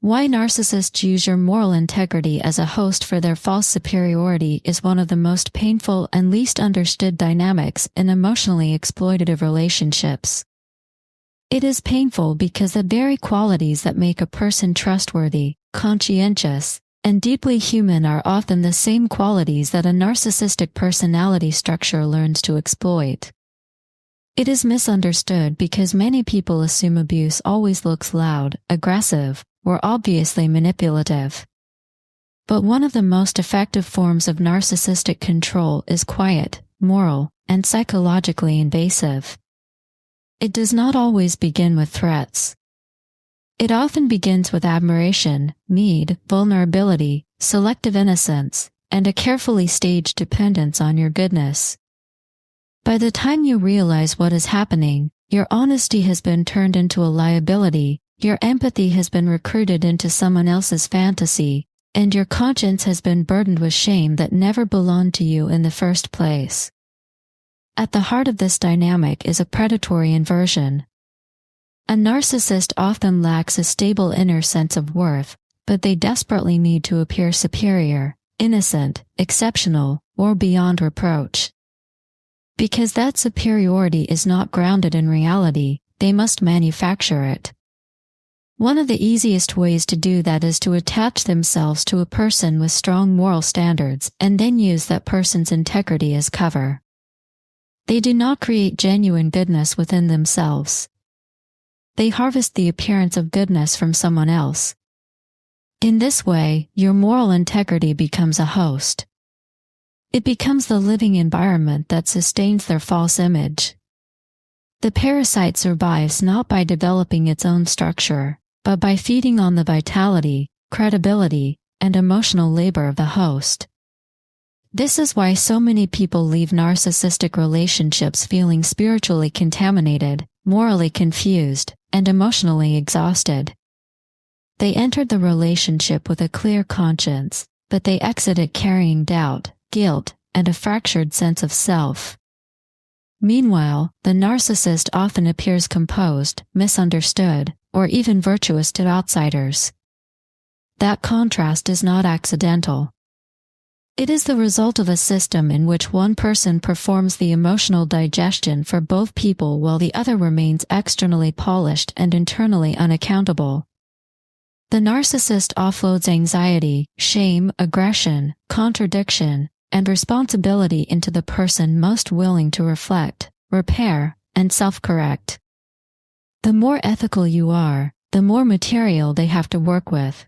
Why narcissists use your moral integrity as a host for their false superiority is one of the most painful and least understood dynamics in emotionally exploitative relationships. It is painful because the very qualities that make a person trustworthy, conscientious, and deeply human are often the same qualities that a narcissistic personality structure learns to exploit. It is misunderstood because many people assume abuse always looks loud, aggressive, or obviously manipulative. But one of the most effective forms of narcissistic control is quiet, moral, and psychologically invasive. It does not always begin with threats. It often begins with admiration, need, vulnerability, selective innocence, and a carefully staged dependence on your goodness. By the time you realize what is happening, your honesty has been turned into a liability, your empathy has been recruited into someone else's fantasy, and your conscience has been burdened with shame that never belonged to you in the first place. At the heart of this dynamic is a predatory inversion. A narcissist often lacks a stable inner sense of worth, but they desperately need to appear superior, innocent, exceptional, or beyond reproach. Because that superiority is not grounded in reality, they must manufacture it. One of the easiest ways to do that is to attach themselves to a person with strong moral standards and then use that person's integrity as cover. They do not create genuine goodness within themselves. They harvest the appearance of goodness from someone else. In this way, your moral integrity becomes a host. It becomes the living environment that sustains their false image. The parasite survives not by developing its own structure, but by feeding on the vitality, credibility, and emotional labor of the host. This is why so many people leave narcissistic relationships feeling spiritually contaminated, morally confused, and emotionally exhausted. They entered the relationship with a clear conscience, but they exit it carrying doubt, guilt, and a fractured sense of self. Meanwhile, the narcissist often appears composed, misunderstood, or even virtuous to outsiders. That contrast is not accidental. It is the result of a system in which one person performs the emotional digestion for both people while the other remains externally polished and internally unaccountable. The narcissist offloads anxiety, shame, aggression, contradiction, and responsibility into the person most willing to reflect, repair, and self-correct. The more ethical you are, the more material they have to work with.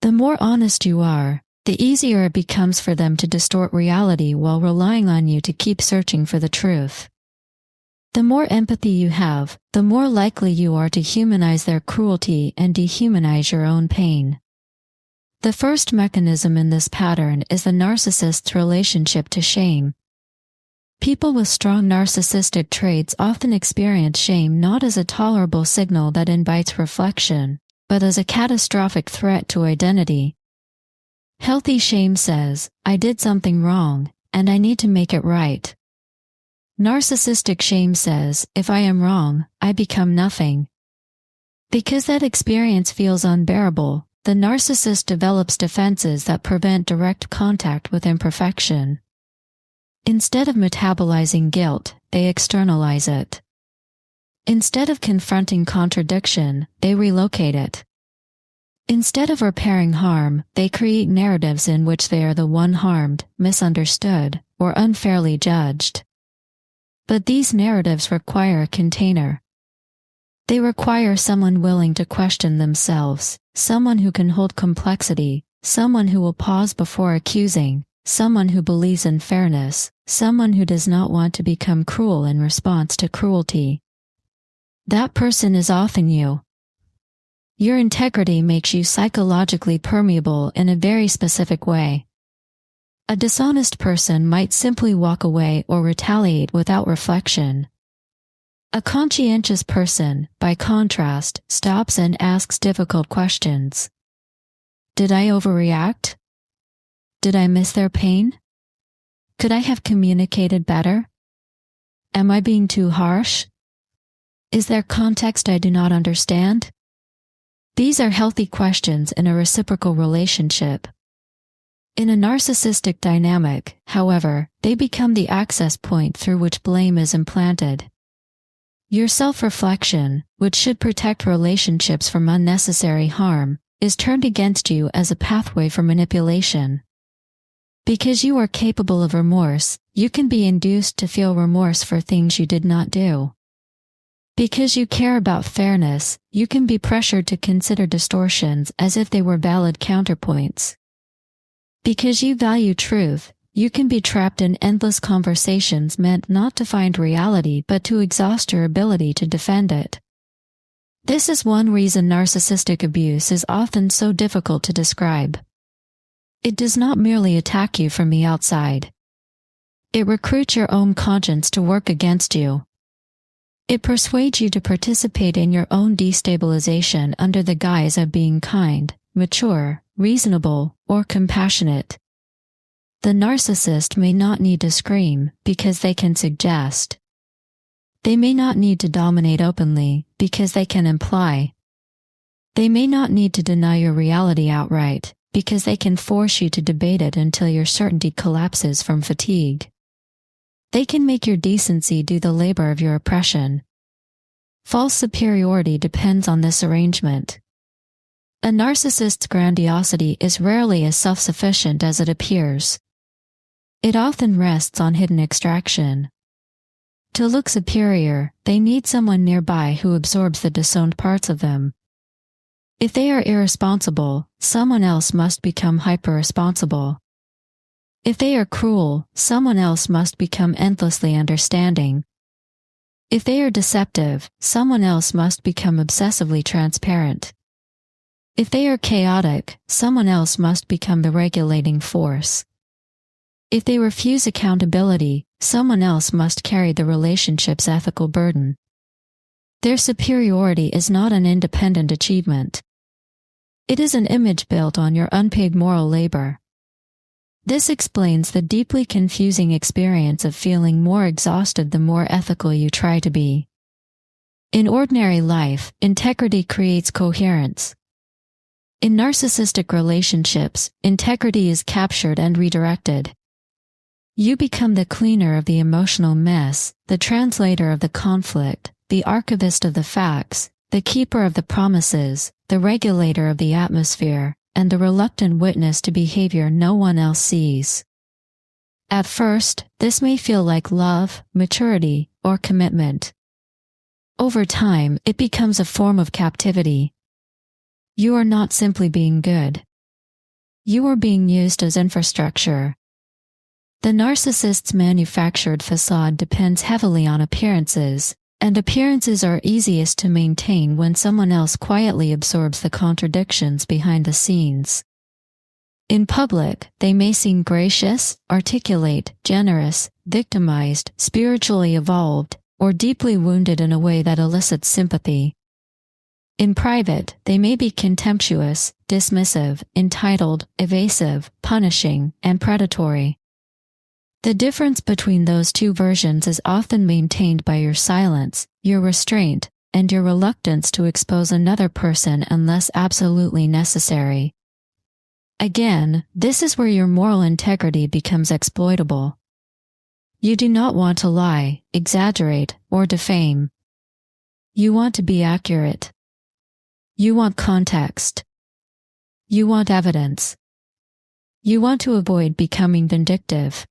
The more honest you are, the easier it becomes for them to distort reality while relying on you to keep searching for the truth. The more empathy you have, the more likely you are to humanize their cruelty and dehumanize your own pain. The first mechanism in this pattern is the narcissist's relationship to shame. People with strong narcissistic traits often experience shame not as a tolerable signal that invites reflection, but as a catastrophic threat to identity. Healthy shame says, "I did something wrong, and I need to make it right." Narcissistic shame says, "If I am wrong, I become nothing." Because that experience feels unbearable, the narcissist develops defenses that prevent direct contact with imperfection. Instead of metabolizing guilt, they externalize it. Instead of confronting contradiction, they relocate it. Instead of repairing harm, they create narratives in which they are the one harmed, misunderstood, or unfairly judged. But these narratives require a container. They require someone willing to question themselves, someone who can hold complexity, someone who will pause before accusing, someone who believes in fairness, someone who does not want to become cruel in response to cruelty. That person is often you. Your integrity makes you psychologically permeable in a very specific way. A dishonest person might simply walk away or retaliate without reflection. A conscientious person, by contrast, stops and asks difficult questions. Did I overreact? Did I miss their pain? Could I have communicated better? Am I being too harsh? Is there context I do not understand? These are healthy questions in a reciprocal relationship. In a narcissistic dynamic, however, they become the access point through which blame is implanted. Your self-reflection, which should protect relationships from unnecessary harm, is turned against you as a pathway for manipulation. Because you are capable of remorse, you can be induced to feel remorse for things you did not do. Because you care about fairness, you can be pressured to consider distortions as if they were valid counterpoints. Because you value truth, you can be trapped in endless conversations meant not to find reality but to exhaust your ability to defend it. This is one reason narcissistic abuse is often so difficult to describe. It does not merely attack you from the outside. It recruits your own conscience to work against you. It persuades you to participate in your own destabilization under the guise of being kind, mature, reasonable, or compassionate. The narcissist may not need to scream because they can suggest. They may not need to dominate openly because they can imply. They may not need to deny your reality outright because they can force you to debate it until your certainty collapses from fatigue. They can make your decency do the labor of your oppression. False superiority depends on this arrangement. A narcissist's grandiosity is rarely as self-sufficient as it appears. It often rests on hidden extraction. To look superior, they need someone nearby who absorbs the disowned parts of them. If they are irresponsible, someone else must become hyper-responsible. If they are cruel, someone else must become endlessly understanding. If they are deceptive, someone else must become obsessively transparent. If they are chaotic, someone else must become the regulating force. If they refuse accountability, someone else must carry the relationship's ethical burden. Their superiority is not an independent achievement. It is an image built on your unpaid moral labor. This explains the deeply confusing experience of feeling more exhausted the more ethical you try to be. In ordinary life, integrity creates coherence. In narcissistic relationships, integrity is captured and redirected. You become the cleaner of the emotional mess, the translator of the conflict, the archivist of the facts, the keeper of the promises, the regulator of the atmosphere, and the reluctant witness to behavior no one else sees. At first, this may feel like love, maturity, or commitment. Over time, it becomes a form of captivity. You are not simply being good. You are being used as infrastructure. The narcissist's manufactured facade depends heavily on appearances, and appearances are easiest to maintain when someone else quietly absorbs the contradictions behind the scenes. In public, they may seem gracious, articulate, generous, victimized, spiritually evolved, or deeply wounded in a way that elicits sympathy. In private, they may be contemptuous, dismissive, entitled, evasive, punishing, and predatory. The difference between those two versions is often maintained by your silence, your restraint, and your reluctance to expose another person unless absolutely necessary. Again, this is where your moral integrity becomes exploitable. You do not want to lie, exaggerate, or defame. You want to be accurate. You want context. You want evidence. You want to avoid becoming vindictive.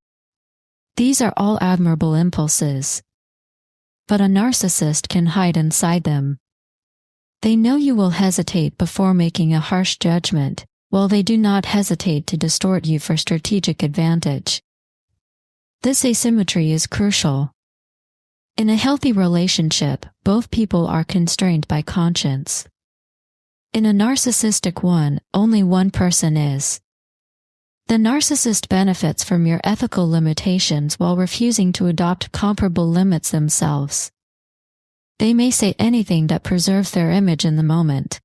These are all admirable impulses. But a narcissist can hide inside them. They know you will hesitate before making a harsh judgment, while they do not hesitate to distort you for strategic advantage. This asymmetry is crucial. In a healthy relationship, both people are constrained by conscience. In a narcissistic one, only one person is. The narcissist benefits from your ethical limitations while refusing to adopt comparable limits themselves. They may say anything that preserves their image in the moment.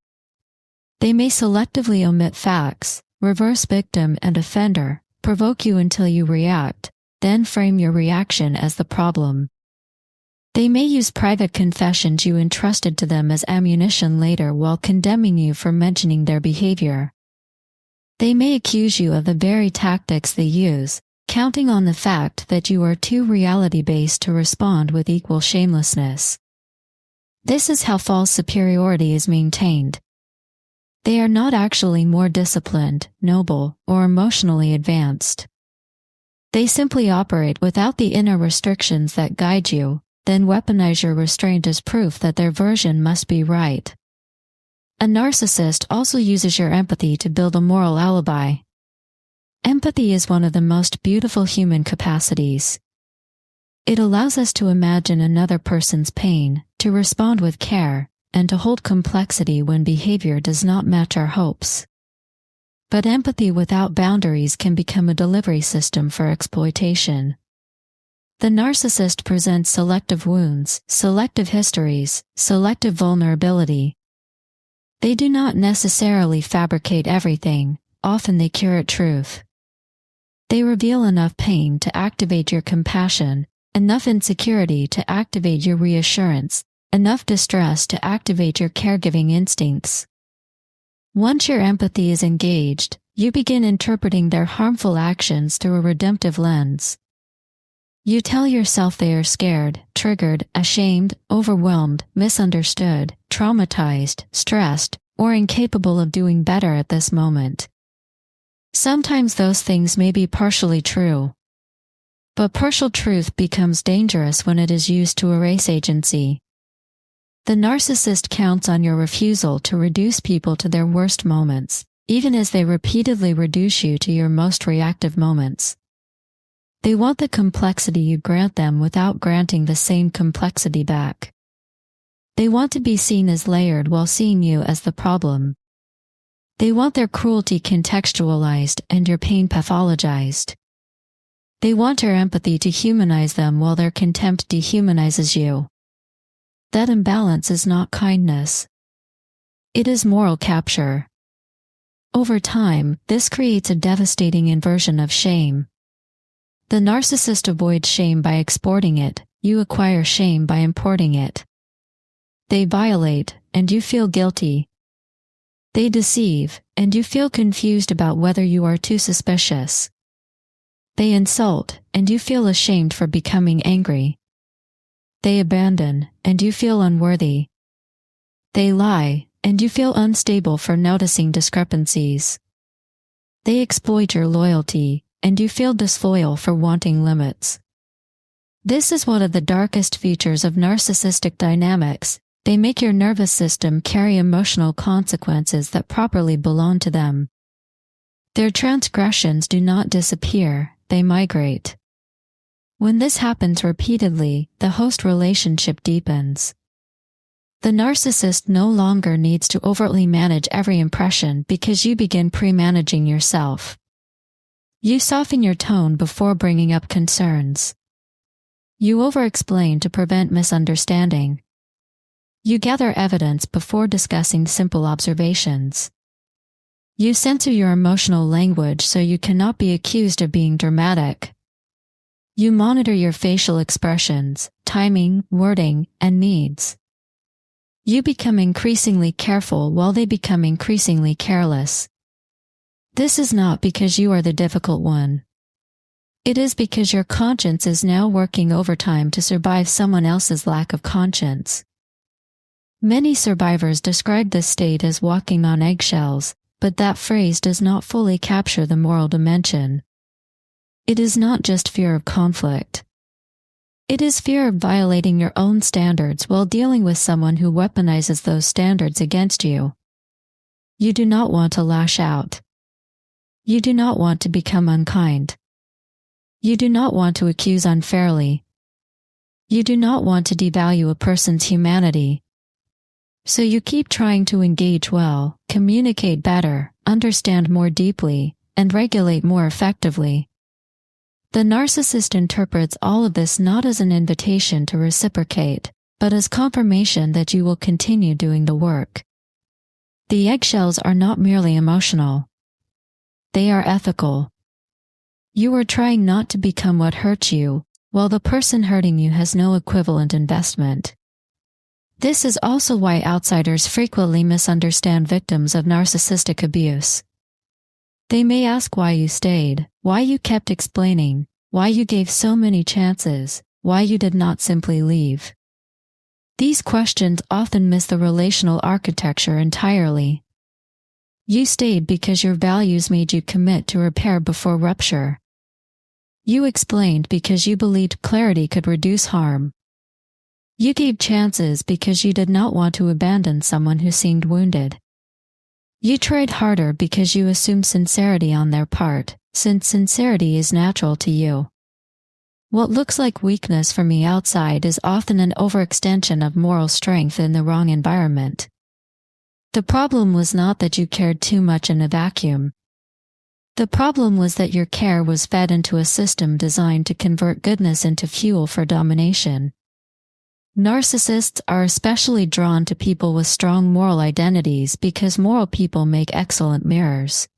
They may selectively omit facts, reverse victim and offender, provoke you until you react, then frame your reaction as the problem. They may use private confessions you entrusted to them as ammunition later while condemning you for mentioning their behavior. They may accuse you of the very tactics they use, counting on the fact that you are too reality-based to respond with equal shamelessness. This is how false superiority is maintained. They are not actually more disciplined, noble, or emotionally advanced. They simply operate without the inner restrictions that guide you, then weaponize your restraint as proof that their version must be right. A narcissist also uses your empathy to build a moral alibi. Empathy is one of the most beautiful human capacities. It allows us to imagine another person's pain, to respond with care, and to hold complexity when behavior does not match our hopes. But empathy without boundaries can become a delivery system for exploitation. The narcissist presents selective wounds, selective histories, selective vulnerability. They do not necessarily fabricate everything, often they curate truth. They reveal enough pain to activate your compassion, enough insecurity to activate your reassurance, enough distress to activate your caregiving instincts. Once your empathy is engaged, you begin interpreting their harmful actions through a redemptive lens. You tell yourself they are scared, triggered, ashamed, overwhelmed, misunderstood, traumatized, stressed, or incapable of doing better at this moment. Sometimes those things may be partially true. But partial truth becomes dangerous when it is used to erase agency. The narcissist counts on your refusal to reduce people to their worst moments, even as they repeatedly reduce you to your most reactive moments. They want the complexity you grant them without granting the same complexity back. They want to be seen as layered while seeing you as the problem. They want their cruelty contextualized and your pain pathologized. They want your empathy to humanize them while their contempt dehumanizes you. That imbalance is not kindness. It is moral capture. Over time, this creates a devastating inversion of shame. The narcissist avoids shame by exporting it, you acquire shame by importing it. They violate, and you feel guilty. They deceive, and you feel confused about whether you are too suspicious. They insult, and you feel ashamed for becoming angry. They abandon, and you feel unworthy. They lie, and you feel unstable for noticing discrepancies. They exploit your loyalty, and you feel disloyal for wanting limits. This is one of the darkest features of narcissistic dynamics. They make your nervous system carry emotional consequences that properly belong to them. Their transgressions do not disappear, they migrate. When this happens repeatedly, the host relationship deepens. The narcissist no longer needs to overtly manage every impression because you begin pre-managing yourself. You soften your tone before bringing up concerns. You over-explain to prevent misunderstanding. You gather evidence before discussing simple observations. You censor your emotional language so you cannot be accused of being dramatic. You monitor your facial expressions, timing, wording, and needs. You become increasingly careful while they become increasingly careless. This is not because you are the difficult one. It is because your conscience is now working overtime to survive someone else's lack of conscience. Many survivors describe this state as walking on eggshells, but that phrase does not fully capture the moral dimension. It is not just fear of conflict. It is fear of violating your own standards while dealing with someone who weaponizes those standards against you. You do not want to lash out. You do not want to become unkind. You do not want to accuse unfairly. You do not want to devalue a person's humanity. So you keep trying to engage well, communicate better, understand more deeply, and regulate more effectively. The narcissist interprets all of this not as an invitation to reciprocate, but as confirmation that you will continue doing the work. The eggshells are not merely emotional. They are ethical. You are trying not to become what hurts you, while the person hurting you has no equivalent investment. This is also why outsiders frequently misunderstand victims of narcissistic abuse. They may ask why you stayed, why you kept explaining, why you gave so many chances, why you did not simply leave. These questions often miss the relational architecture entirely. You stayed because your values made you commit to repair before rupture. You explained because you believed clarity could reduce harm. You gave chances because you did not want to abandon someone who seemed wounded. You tried harder because you assumed sincerity on their part, since sincerity is natural to you. What looks like weakness from the outside is often an overextension of moral strength in the wrong environment. The problem was not that you cared too much in a vacuum. The problem was that your care was fed into a system designed to convert goodness into fuel for domination. Narcissists are especially drawn to people with strong moral identities because moral people make excellent mirrors.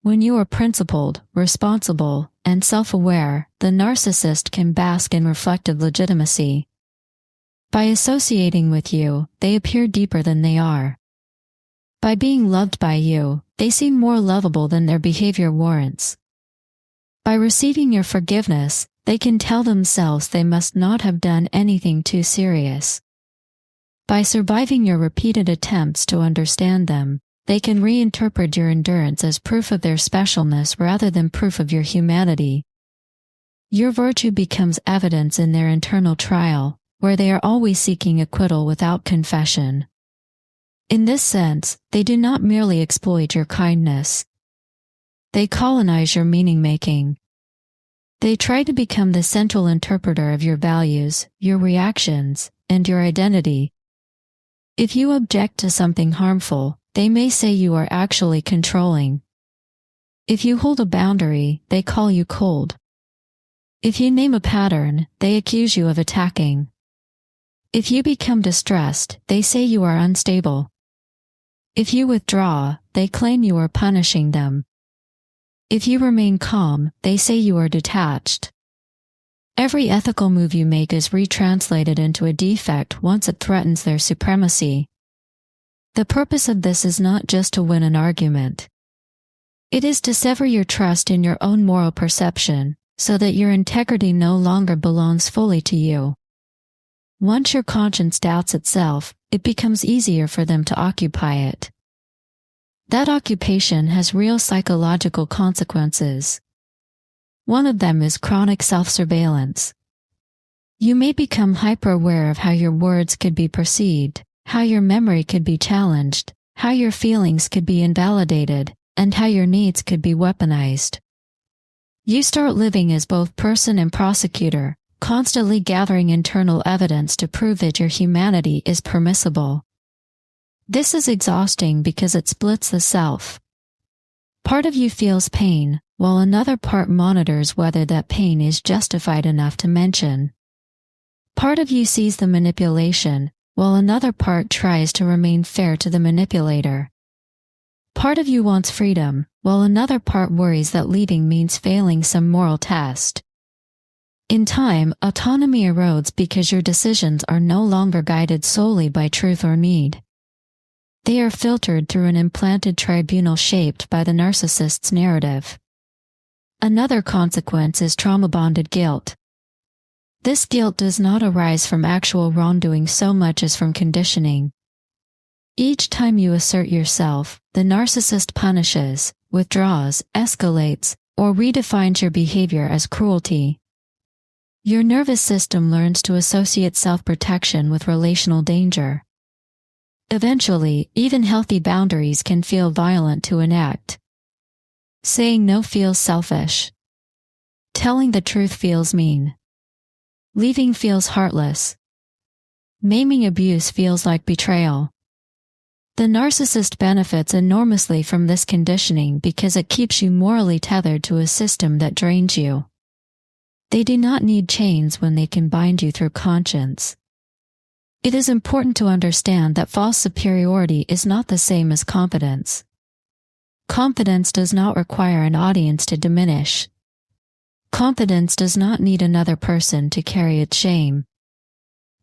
When you are principled, responsible, and self-aware, the narcissist can bask in reflective legitimacy. By associating with you, they appear deeper than they are. By being loved by you, they seem more lovable than their behavior warrants. By receiving your forgiveness, they can tell themselves they must not have done anything too serious. By surviving your repeated attempts to understand them, they can reinterpret your endurance as proof of their specialness rather than proof of your humanity. Your virtue becomes evidence in their internal trial, where they are always seeking acquittal without confession. In this sense, they do not merely exploit your kindness. They colonize your meaning-making. They try to become the central interpreter of your values, your reactions, and your identity. If you object to something harmful, they may say you are actually controlling. If you hold a boundary, they call you cold. If you name a pattern, they accuse you of attacking. If you become distressed, they say you are unstable. If you withdraw, they claim you are punishing them. If you remain calm, they say you are detached. Every ethical move you make is retranslated into a defect once it threatens their supremacy. The purpose of this is not just to win an argument. It is to sever your trust in your own moral perception, so that your integrity no longer belongs fully to you. Once your conscience doubts itself, it becomes easier for them to occupy it. That occupation has real psychological consequences. One of them is chronic self-surveillance. You may become hyper-aware of how your words could be perceived, how your memory could be challenged, how your feelings could be invalidated, and how your needs could be weaponized. You start living as both person and prosecutor, constantly gathering internal evidence to prove that your humanity is permissible. This is exhausting because it splits the self. Part of you feels pain, while another part monitors whether that pain is justified enough to mention. Part of you sees the manipulation, while another part tries to remain fair to the manipulator. Part of you wants freedom, while another part worries that leaving means failing some moral test. In time, autonomy erodes because your decisions are no longer guided solely by truth or need. They are filtered through an implanted tribunal shaped by the narcissist's narrative. Another consequence is trauma-bonded guilt. This guilt does not arise from actual wrongdoing so much as from conditioning. Each time you assert yourself, the narcissist punishes, withdraws, escalates, or redefines your behavior as cruelty. Your nervous system learns to associate self-protection with relational danger. Eventually, even healthy boundaries can feel violent to enact. Saying no feels selfish. Telling the truth feels mean. Leaving feels heartless. Maiming abuse feels like betrayal. The narcissist benefits enormously from this conditioning because it keeps you morally tethered to a system that drains you. They do not need chains when they can bind you through conscience. It is important to understand that false superiority is not the same as confidence. Confidence does not require an audience to diminish. Confidence does not need another person to carry its shame.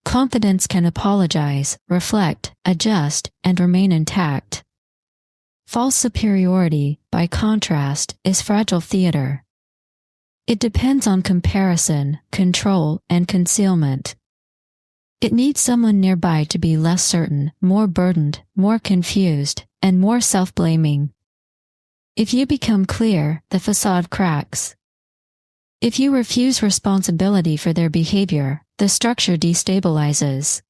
Confidence can apologize, reflect, adjust, and remain intact. False superiority, by contrast, is fragile theater. It depends on comparison, control, and concealment. It needs someone nearby to be less certain, more burdened, more confused, and more self-blaming. If you become clear, the facade cracks. If you refuse responsibility for their behavior, the structure destabilizes.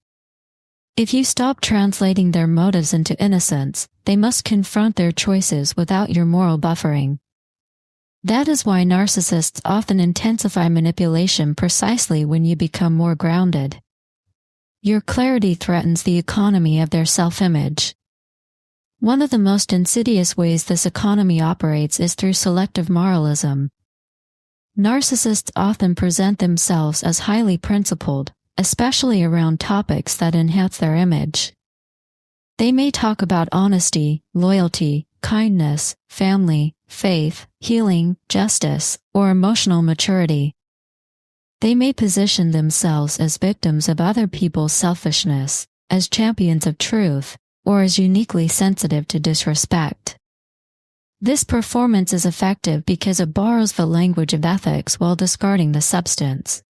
If you stop translating their motives into innocence, they must confront their choices without your moral buffering. That is why narcissists often intensify manipulation precisely when you become more grounded. Your clarity threatens the economy of their self-image. One of the most insidious ways this economy operates is through selective moralism. Narcissists often present themselves as highly principled, especially around topics that enhance their image. They may talk about honesty, loyalty, kindness, family, faith, healing, justice, or emotional maturity. They may position themselves as victims of other people's selfishness, as champions of truth, or as uniquely sensitive to disrespect. This performance is effective because it borrows the language of ethics while discarding the substance.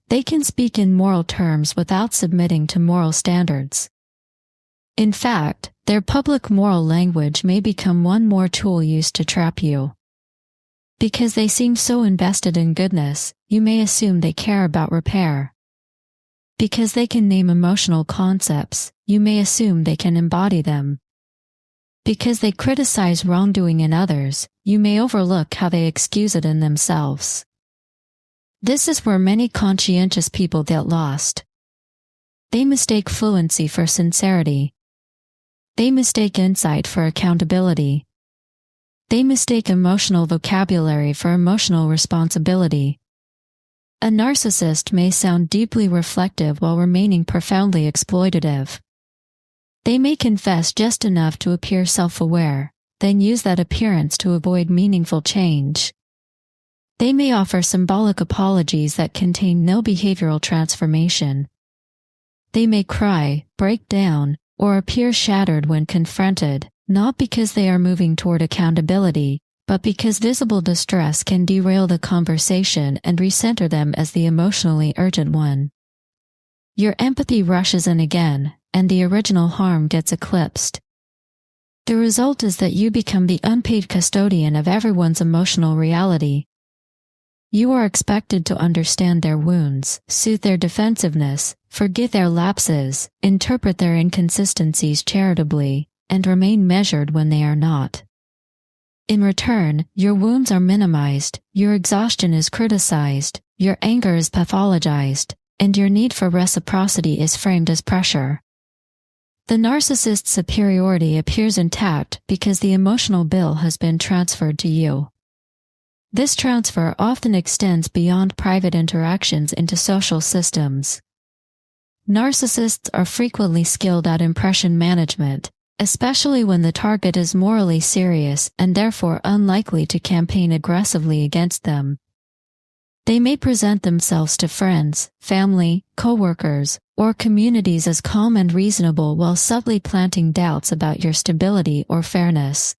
They can speak in moral terms without submitting to moral standards. In fact, their public moral language may become one more tool used to trap you. Because they seem so invested in goodness, you may assume they care about repair. Because they can name emotional concepts, you may assume they can embody them. Because they criticize wrongdoing in others, you may overlook how they excuse it in themselves. This is where many conscientious people get lost. They mistake fluency for sincerity. They mistake insight for accountability. They mistake emotional vocabulary for emotional responsibility. A narcissist may sound deeply reflective while remaining profoundly exploitative. They may confess just enough to appear self-aware, then use that appearance to avoid meaningful change. They may offer symbolic apologies that contain no behavioral transformation. They may cry, break down, or appear shattered when confronted, not because they are moving toward accountability, but because visible distress can derail the conversation and recenter them as the emotionally urgent one. Your empathy rushes in again, and the original harm gets eclipsed. The result is that you become the unpaid custodian of everyone's emotional reality. You are expected to understand their wounds, soothe their defensiveness, forgive their lapses, interpret their inconsistencies charitably, and remain measured when they are not. In return, your wounds are minimized, your exhaustion is criticized, your anger is pathologized, and your need for reciprocity is framed as pressure. The narcissist's superiority appears intact because the emotional bill has been transferred to you. This transfer often extends beyond private interactions into social systems. Narcissists are frequently skilled at impression management, especially when the target is morally serious and therefore unlikely to campaign aggressively against them. They may present themselves to friends, family, coworkers, or communities as calm and reasonable while subtly planting doubts about your stability or fairness.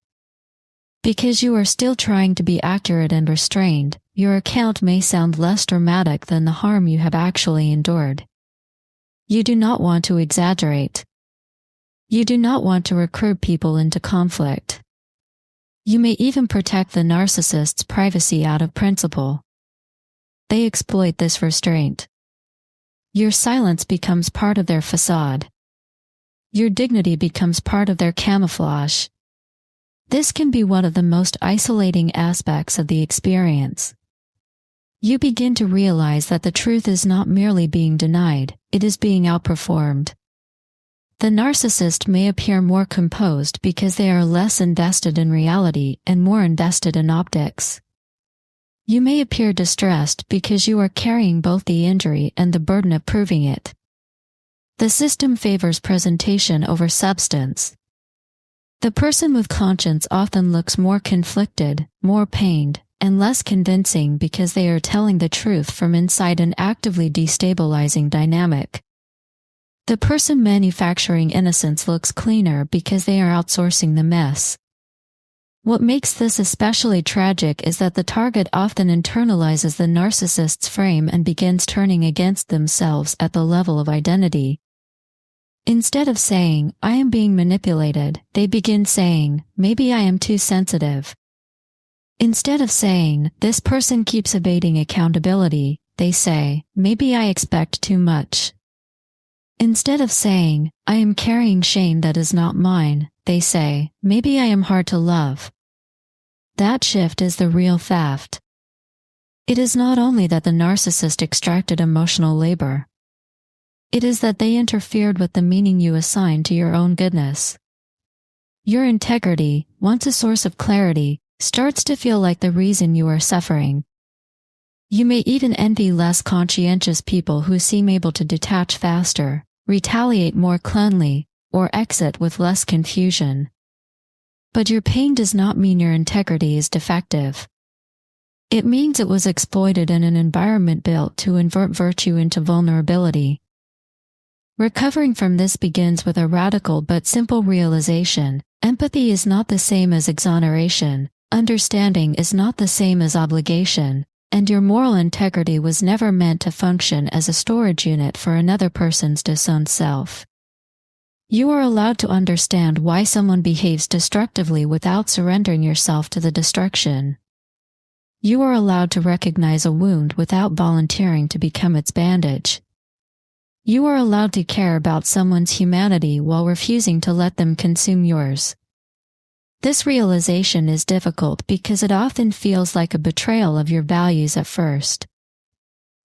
Because you are still trying to be accurate and restrained, your account may sound less dramatic than the harm you have actually endured. You do not want to exaggerate. You do not want to recruit people into conflict. You may even protect the narcissist's privacy out of principle. They exploit this restraint. Your silence becomes part of their facade. Your dignity becomes part of their camouflage. This can be one of the most isolating aspects of the experience. You begin to realize that the truth is not merely being denied, it is being outperformed. The narcissist may appear more composed because they are less invested in reality and more invested in optics. You may appear distressed because you are carrying both the injury and the burden of proving it. The system favors presentation over substance. The person with conscience often looks more conflicted, more pained, and less convincing because they are telling the truth from inside an actively destabilizing dynamic. The person manufacturing innocence looks cleaner because they are outsourcing the mess. What makes this especially tragic is that the target often internalizes the narcissist's frame and begins turning against themselves at the level of identity. Instead of saying, "I am being manipulated," they begin saying, "Maybe I am too sensitive." Instead of saying, "This person keeps evading accountability," they say, "Maybe I expect too much." Instead of saying, "I am carrying shame that is not mine," they say, "Maybe I am hard to love." That shift is the real theft. It is not only that the narcissist extracted emotional labor. It is that they interfered with the meaning you assign to your own goodness. Your integrity, once a source of clarity, starts to feel like the reason you are suffering. You may even envy less conscientious people who seem able to detach faster, retaliate more cleanly, or exit with less confusion. But your pain does not mean your integrity is defective. It means it was exploited in an environment built to invert virtue into vulnerability. Recovering from this begins with a radical but simple realization: empathy is not the same as exoneration, understanding is not the same as obligation, and your moral integrity was never meant to function as a storage unit for another person's disowned self. You are allowed to understand why someone behaves destructively without surrendering yourself to the destruction. You are allowed to recognize a wound without volunteering to become its bandage. You are allowed to care about someone's humanity while refusing to let them consume yours. This realization is difficult because it often feels like a betrayal of your values at first.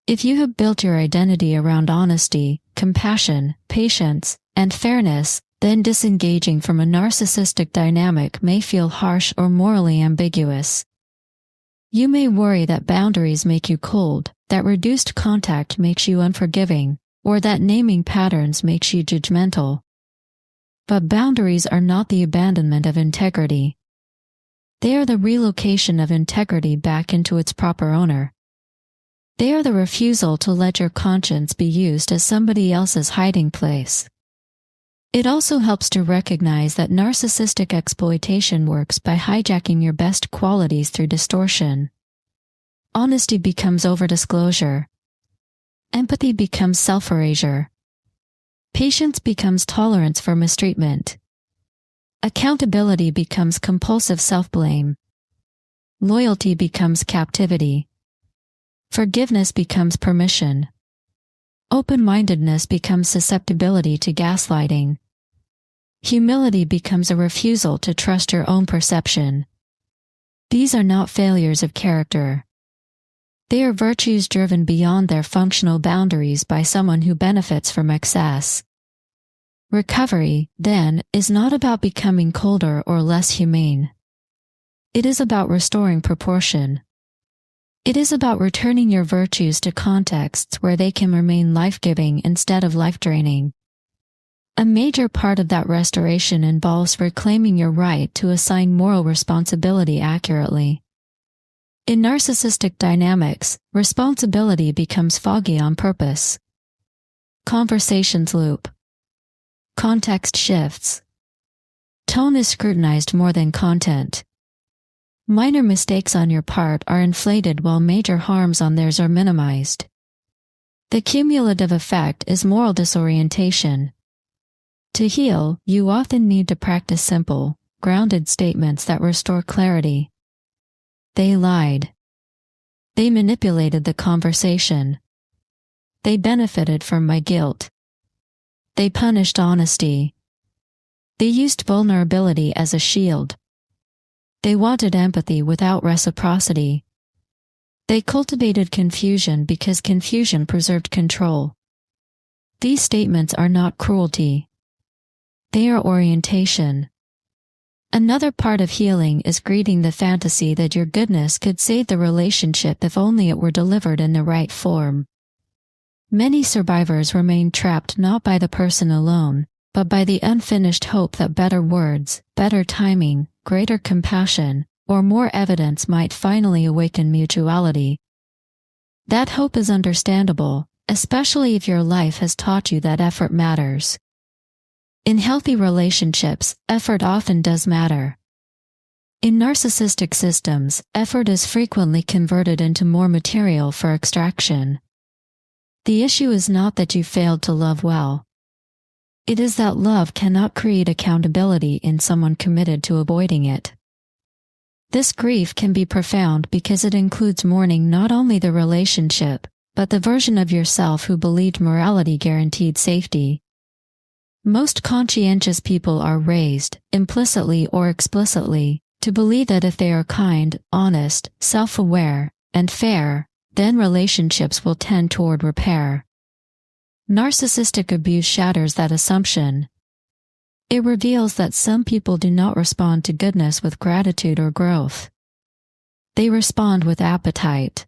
If you have built your identity around honesty, compassion, patience, and fairness, then disengaging from a narcissistic dynamic may feel harsh or morally ambiguous. You may worry that boundaries make you cold, that reduced contact makes you unforgiving, or that naming patterns makes you judgmental. But boundaries are not the abandonment of integrity. They are the relocation of integrity back into its proper owner. They are the refusal to let your conscience be used as somebody else's hiding place. It also helps to recognize that narcissistic exploitation works by hijacking your best qualities through distortion. Honesty becomes over-disclosure. Empathy becomes self-erasure. Patience becomes tolerance for mistreatment. Accountability becomes compulsive self-blame. Loyalty becomes captivity. Forgiveness becomes permission. Open-mindedness becomes susceptibility to gaslighting. Humility becomes a refusal to trust your own perception. These are not failures of character. They are virtues driven beyond their functional boundaries by someone who benefits from excess. Recovery, then, is not about becoming colder or less humane. It is about restoring proportion. It is about returning your virtues to contexts where they can remain life-giving instead of life-draining. A major part of that restoration involves reclaiming your right to assign moral responsibility accurately. In narcissistic dynamics, responsibility becomes foggy on purpose. Conversations loop. Context shifts. Tone is scrutinized more than content. Minor mistakes on your part are inflated while major harms on theirs are minimized. The cumulative effect is moral disorientation. To heal, you often need to practice simple, grounded statements that restore clarity. They lied. They manipulated the conversation. They benefited from my guilt. They punished honesty. They used vulnerability as a shield. They wanted empathy without reciprocity. They cultivated confusion because confusion preserved control. These statements are not cruelty. They are orientation. Another part of healing is greeting the fantasy that your goodness could save the relationship if only it were delivered in the right form. Many survivors remain trapped not by the person alone, but by the unfinished hope that better words, better timing, greater compassion, or more evidence might finally awaken mutuality. That hope is understandable, especially if your life has taught you that effort matters. In healthy relationships, effort often does matter. In narcissistic systems, effort is frequently converted into more material for extraction. The issue is not that you failed to love well. It is that love cannot create accountability in someone committed to avoiding it. This grief can be profound because it includes mourning not only the relationship, but the version of yourself who believed morality guaranteed safety. Most conscientious people are raised, implicitly or explicitly, to believe that if they are kind, honest, self-aware, and fair, then relationships will tend toward repair. Narcissistic abuse shatters that assumption. It reveals that some people do not respond to goodness with gratitude or growth. They respond with appetite.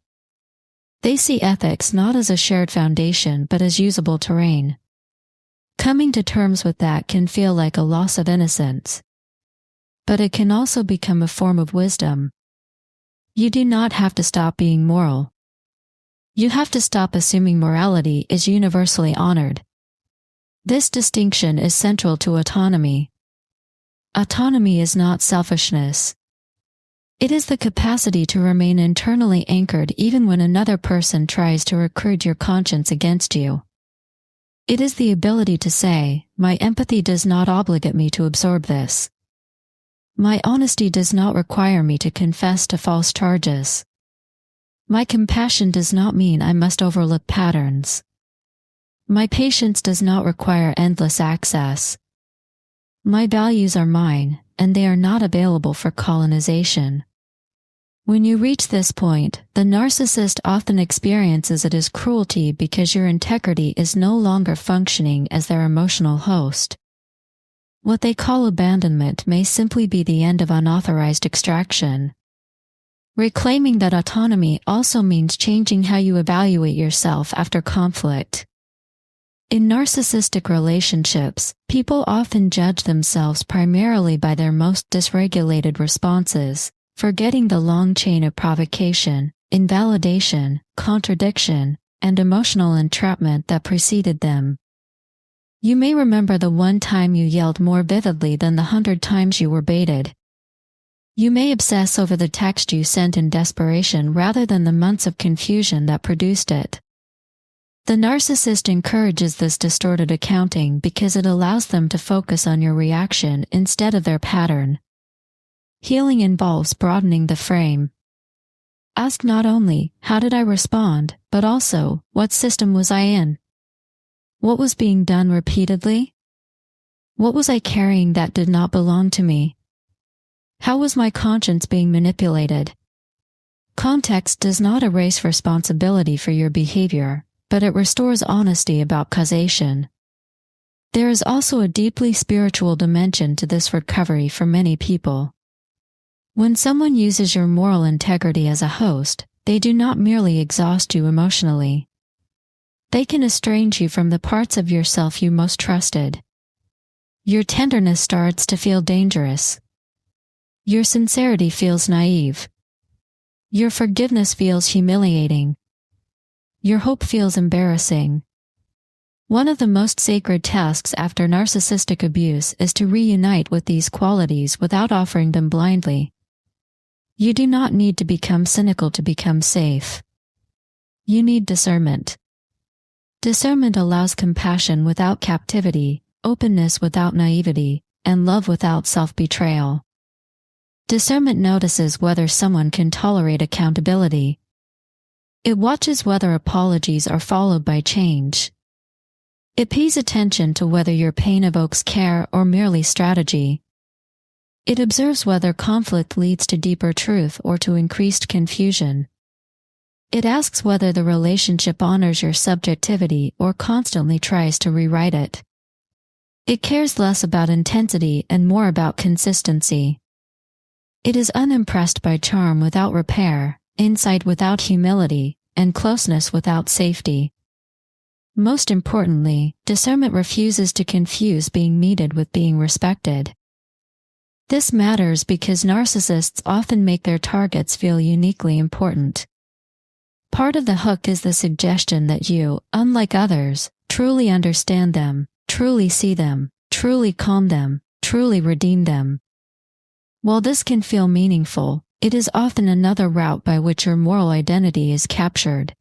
They see ethics not as a shared foundation but as usable terrain. Coming to terms with that can feel like a loss of innocence. But it can also become a form of wisdom. You do not have to stop being moral. You have to stop assuming morality is universally honored. This distinction is central to autonomy. Autonomy is not selfishness. It is the capacity to remain internally anchored even when another person tries to recruit your conscience against you. It is the ability to say, my empathy does not obligate me to absorb this. My honesty does not require me to confess to false charges. My compassion does not mean I must overlook patterns. My patience does not require endless access. My values are mine, and they are not available for colonization. When you reach this point, the narcissist often experiences it as cruelty because your integrity is no longer functioning as their emotional host. What they call abandonment may simply be the end of unauthorized extraction. Reclaiming that autonomy also means changing how you evaluate yourself after conflict. In narcissistic relationships, people often judge themselves primarily by their most dysregulated responses, forgetting the long chain of provocation, invalidation, contradiction, and emotional entrapment that preceded them. You may remember the one time you yelled more vividly than the 100 times you were baited. You may obsess over the text you sent in desperation rather than the months of confusion that produced it. The narcissist encourages this distorted accounting because it allows them to focus on your reaction instead of their pattern. Healing involves broadening the frame. Ask not only, how did I respond, but also, what system was I in? What was being done repeatedly? What was I carrying that did not belong to me? How was my conscience being manipulated? Context does not erase responsibility for your behavior, but it restores honesty about causation. There is also a deeply spiritual dimension to this recovery for many people. When someone uses your moral integrity as a host, they do not merely exhaust you emotionally. They can estrange you from the parts of yourself you most trusted. Your tenderness starts to feel dangerous. Your sincerity feels naive. Your forgiveness feels humiliating. Your hope feels embarrassing. One of the most sacred tasks after narcissistic abuse is to reunite with these qualities without offering them blindly. You do not need to become cynical to become safe. You need discernment. Discernment allows compassion without captivity, openness without naivety, and love without self-betrayal. Discernment notices whether someone can tolerate accountability. It watches whether apologies are followed by change. It pays attention to whether your pain evokes care or merely strategy. It observes whether conflict leads to deeper truth or to increased confusion. It asks whether the relationship honors your subjectivity or constantly tries to rewrite it. It cares less about intensity and more about consistency. It is unimpressed by charm without repair, insight without humility, and closeness without safety. Most importantly, discernment refuses to confuse being needed with being respected. This matters because narcissists often make their targets feel uniquely important. Part of the hook is the suggestion that you, unlike others, truly understand them, truly see them, truly calm them, truly redeem them. While this can feel meaningful, it is often another route by which your moral identity is captured.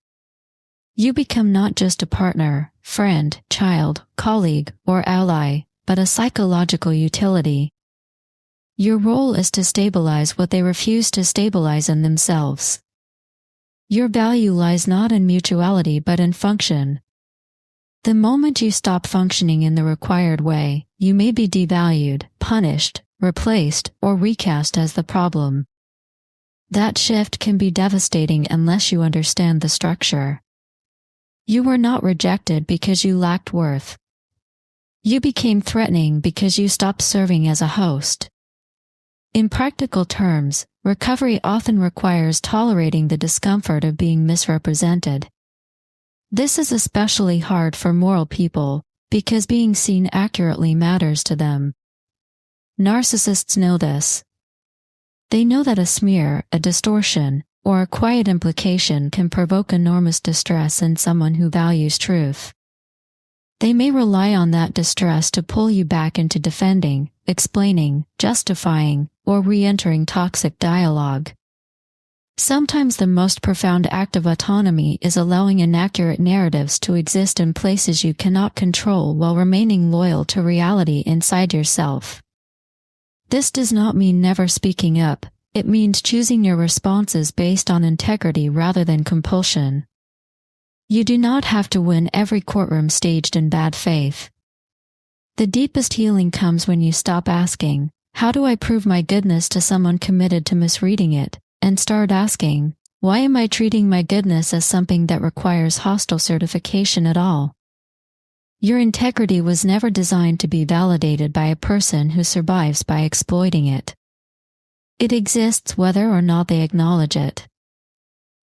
You become not just a partner, friend, child, colleague, or ally, but a psychological utility. Your role is to stabilize what they refuse to stabilize in themselves. Your value lies not in mutuality but in function. The moment you stop functioning in the required way, you may be devalued, punished, replaced, or recast as the problem. That shift can be devastating unless you understand the structure. You were not rejected because you lacked worth. You became threatening because you stopped serving as a host. In practical terms, recovery often requires tolerating the discomfort of being misrepresented. This is especially hard for moral people, because being seen accurately matters to them. Narcissists know this. They know that a smear, a distortion, or a quiet implication can provoke enormous distress in someone who values truth. They may rely on that distress to pull you back into defending, explaining, justifying, or re-entering toxic dialogue. Sometimes the most profound act of autonomy is allowing inaccurate narratives to exist in places you cannot control while remaining loyal to reality inside yourself. This does not mean never speaking up, it means choosing your responses based on integrity rather than compulsion. You do not have to win every courtroom staged in bad faith. The deepest healing comes when you stop asking, "How do I prove my goodness to someone committed to misreading it?" and start asking, "Why am I treating my goodness as something that requires hostile certification at all?" Your integrity was never designed to be validated by a person who survives by exploiting it. It exists whether or not they acknowledge it.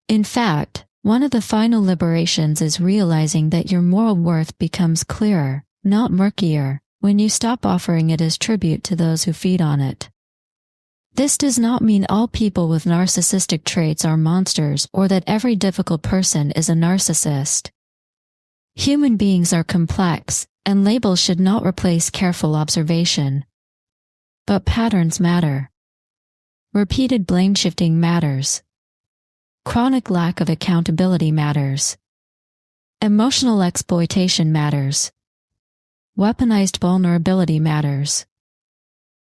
In fact, one of the final liberations is realizing that your moral worth becomes clearer, not murkier, when you stop offering it as tribute to those who feed on it. This does not mean all people with narcissistic traits are monsters or that every difficult person is a narcissist. Human beings are complex, and labels should not replace careful observation. But patterns matter. Repeated blame shifting matters. Chronic lack of accountability matters. Emotional exploitation matters. Weaponized vulnerability matters.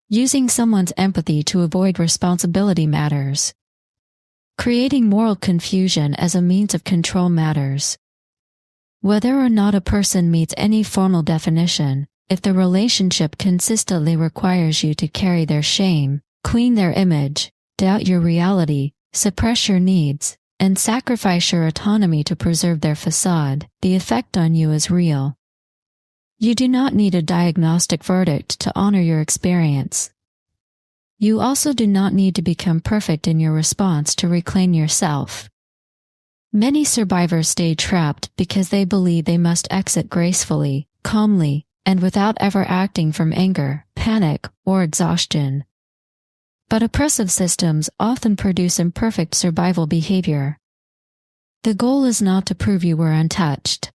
Using someone's empathy to avoid responsibility matters. Creating moral confusion as a means of control matters. Whether or not a person meets any formal definition, if the relationship consistently requires you to carry their shame, clean their image, doubt your reality, suppress your needs, and sacrifice your autonomy to preserve their facade, the effect on you is real. You do not need a diagnostic verdict to honor your experience. You also do not need to become perfect in your response to reclaim yourself. Many survivors stay trapped because they believe they must exit gracefully, calmly, and without ever acting from anger, panic, or exhaustion. But oppressive systems often produce imperfect survival behavior. The goal is not to prove you were untouched.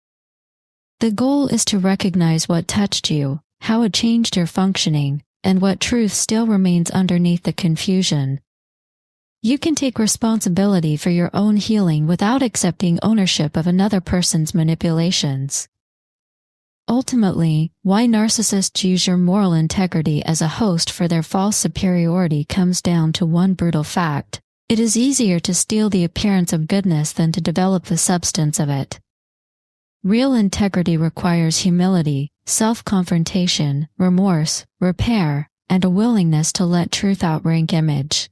The goal is to recognize what touched you, how it changed your functioning, and what truth still remains underneath the confusion. You can take responsibility for your own healing without accepting ownership of another person's manipulations. Ultimately, why narcissists use your moral integrity as a host for their false superiority comes down to one brutal fact: it is easier to steal the appearance of goodness than to develop the substance of it. Real integrity requires humility, self-confrontation, remorse, repair, and a willingness to let truth outrank image.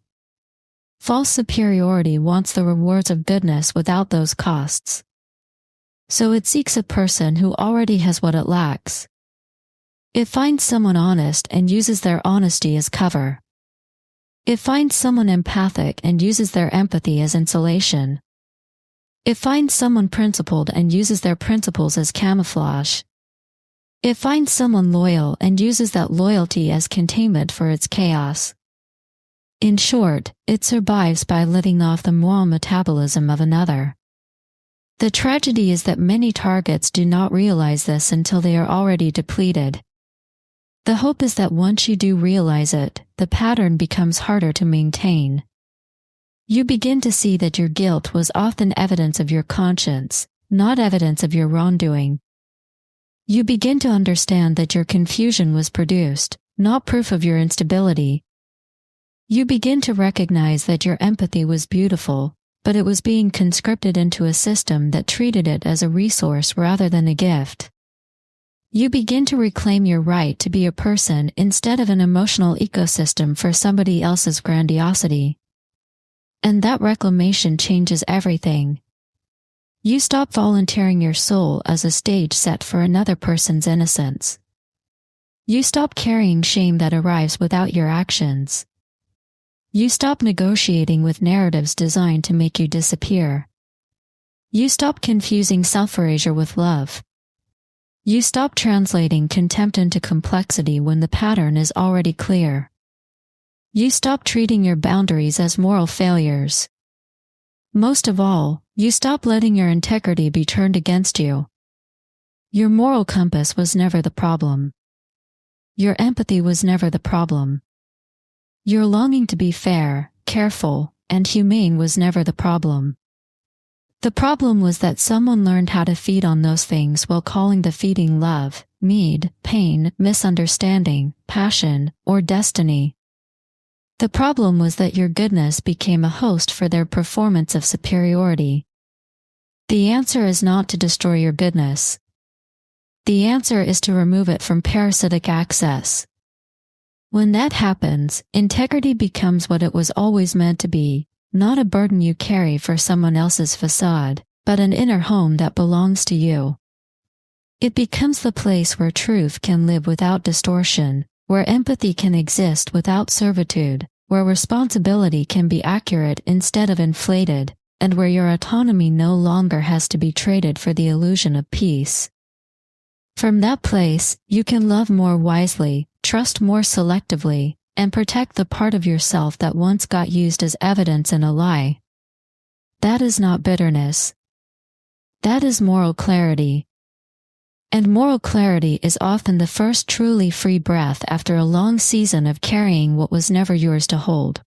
False superiority wants the rewards of goodness without those costs. So it seeks a person who already has what it lacks. It finds someone honest and uses their honesty as cover. It finds someone empathic and uses their empathy as insulation. It finds someone principled and uses their principles as camouflage. It finds someone loyal and uses that loyalty as containment for its chaos. In short, it survives by living off the moral metabolism of another. The tragedy is that many targets do not realize this until they are already depleted. The hope is that once you do realize it, the pattern becomes harder to maintain. You begin to see that your guilt was often evidence of your conscience, not evidence of your wrongdoing. You begin to understand that your confusion was produced, not proof of your instability. You begin to recognize that your empathy was beautiful, but it was being conscripted into a system that treated it as a resource rather than a gift. You begin to reclaim your right to be a person instead of an emotional ecosystem for somebody else's grandiosity. And that reclamation changes everything. You stop volunteering your soul as a stage set for another person's innocence. You stop carrying shame that arrives without your actions. You stop negotiating with narratives designed to make you disappear. You stop confusing self-erasure with love. You stop translating contempt into complexity when the pattern is already clear. You stop treating your boundaries as moral failures. Most of all, you stop letting your integrity be turned against you. Your moral compass was never the problem. Your empathy was never the problem. Your longing to be fair, careful, and humane was never the problem. The problem was that someone learned how to feed on those things while calling the feeding love, need, pain, misunderstanding, passion, or destiny. The problem was that your goodness became a host for their performance of superiority. The answer is not to destroy your goodness. The answer is to remove it from parasitic access. When that happens, integrity becomes what it was always meant to be, not a burden you carry for someone else's facade, but an inner home that belongs to you. It becomes the place where truth can live without distortion, where empathy can exist without servitude, where responsibility can be accurate instead of inflated, and where your autonomy no longer has to be traded for the illusion of peace. From that place, you can love more wisely, trust more selectively, and protect the part of yourself that once got used as evidence in a lie. That is not bitterness. That is moral clarity. And moral clarity is often the first truly free breath after a long season of carrying what was never yours to hold.